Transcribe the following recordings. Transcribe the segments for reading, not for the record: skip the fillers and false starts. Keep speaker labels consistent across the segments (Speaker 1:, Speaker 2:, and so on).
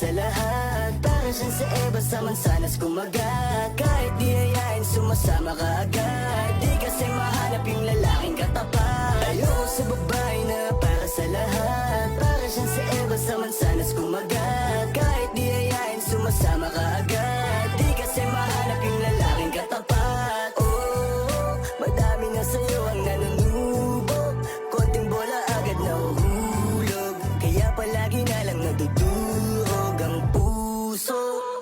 Speaker 1: sa lahat. Para siyang sa Eva sa mansanas kumagat. Kahit di ayain sumasama ka agad. Di kasi mahanap yung lalaking katapat. Ayoko sa babae na para sa lahat. Para siyang sa Eva sa mansanas kumagat. Kahit di ayain sumasama ka agad. Di kasi mahanap yung lalaking katapat. Oh, madami na sa'yo ang nanunubog. Konting bola agad nahuhulog. Kaya palagi na lang nadudurog ang puso.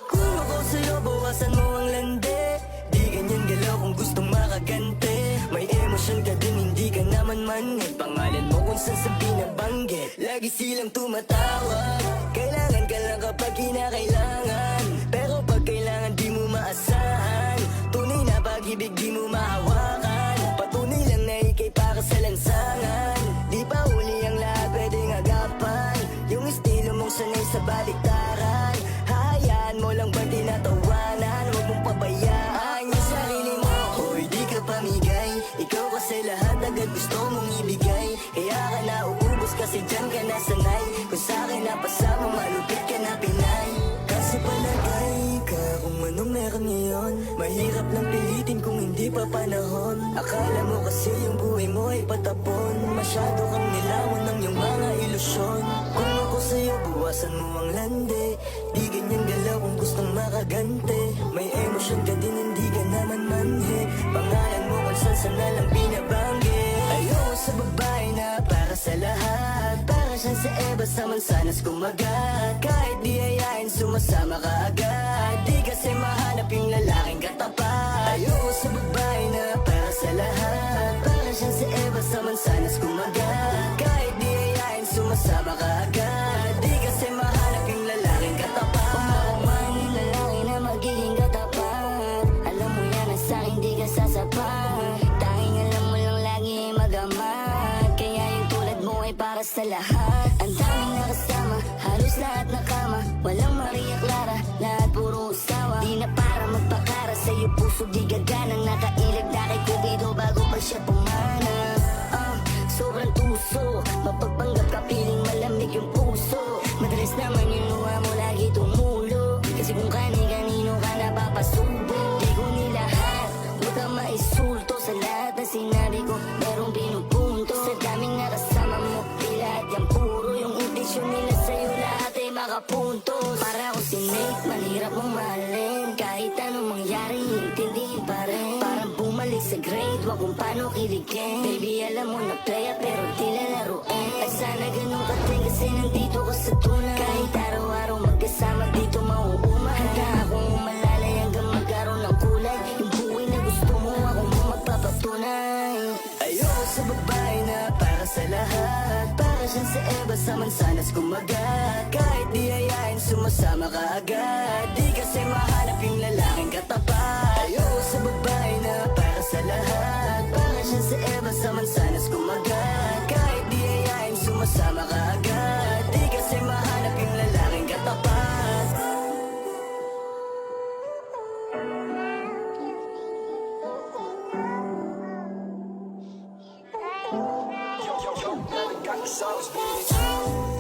Speaker 1: Kung ako sa'yo, bawasan mo ang lande. Di ganyan galaw kung gustong makagante. May emosyon ka din, hindi ka naman manhid. Pangalan mo kung saan sa binabanggit. Lagi silang tumatawag. Kailangan ka lang kapag kinakailangan. Pero pag kailangan di mo maasahan. Tunay na pag-ibig di mo mahawakan. Patunay lang na ikay para sa lansangan. Di pa huli ang lahat pwedeng agapan. Yung estilo mong sanay sa baliktaran. Hahayaan mo lang ba tinatawanan? Huwag mong pabayaan yung sarili mo. Hoy, di ka pamigay. Ikaw kasi lahat agad gusto mong ibigay. Kaya ka nauubos kasi dyan ka nasanay. Kung sa'kin napasama malupit ka na Pinay. Kasi palagay ka kung anong meron ngayon. Mahirap lang pilitin kung hindi pa panahon. Akala mo kasi yung buhay mo ay patapon. Masyado kang nilawan ng iyong mga ilusyon. Kung ako sa'yo, buwasan mo ang lande. Di ganyan galaw kung gustong makagante. May emosyon ka din, hindi ka naman manhi. Pangalan mo kung saan na lang binabanggit. Ayoko sa babae na para sa lahat. Para siyang sa Eva sa mansanas kumagat. Kahit di ayain sumasama ka agad. Di kasi mahanap yung lalaking katapat. Ayoko sa babae na para sa lahat. Para siyang sa Eva sa mansanas kumagat. Kahit di ayain sumasama ka agad. Di kasi mahanap yung lalaking katapat.
Speaker 2: Kumakuman yung lalaki na magiging katapat. Alam mo yan na sa'kin di ka sasapat. Tanging alam mo lang lagi ay magamat. Kaya yung tulad mo ay para sa lahat. Ang daming nakasama, halos lahat nakama. Walang Maria Clara, lahat puro usawa. Di na para magpakara sa'yo puso di gaganang. Nakailag na kay Cupido bago pa siya pumana. Sobrang tuso, mapagpanggap ka piling malamig yung puso. Madalas naman yung luha mo lagi tumulo. Kasi kung kani-kanino ka napapasubo. Di ko nilahat, huwag kang maisulto. Sa lahat na sinabi ko, merong pinupunto. Sa daming nakasama mo, di lahat yan puro. Yung intensyon nila sa'yo lahat ay makapuntos. Para akong si Nate, manhirap mong mahalin. Kahit anong mangyari, intindihin pa rin. Parang bumalik sa grade, wag kung paano kiligin. Baby, alam mo na playa pero di lalaruin. At sana ganun ka din kasi nandito ka sa tunay. Kahit araw-araw magkasama dito mauuma. Handa akong umalalay hanggang magkaroon ng kulay. Yung buhay na gusto mo, ako mo magpapatunay.
Speaker 1: Ayoko sa babae na para sa lahat. Para siyang sa Eva sa mansanas kumagat. Kahit di ayain sumasama ka agad. Di kasi mahanap yung lalaking katapat. Ayoko sa babae na para sa lahat. Para siyang sa Eva sa mansanas kumagat. Kahit di ayain sumasama ka agad. Di kasi mahanap yung lalaking katapat.
Speaker 3: Got the sauce, baby.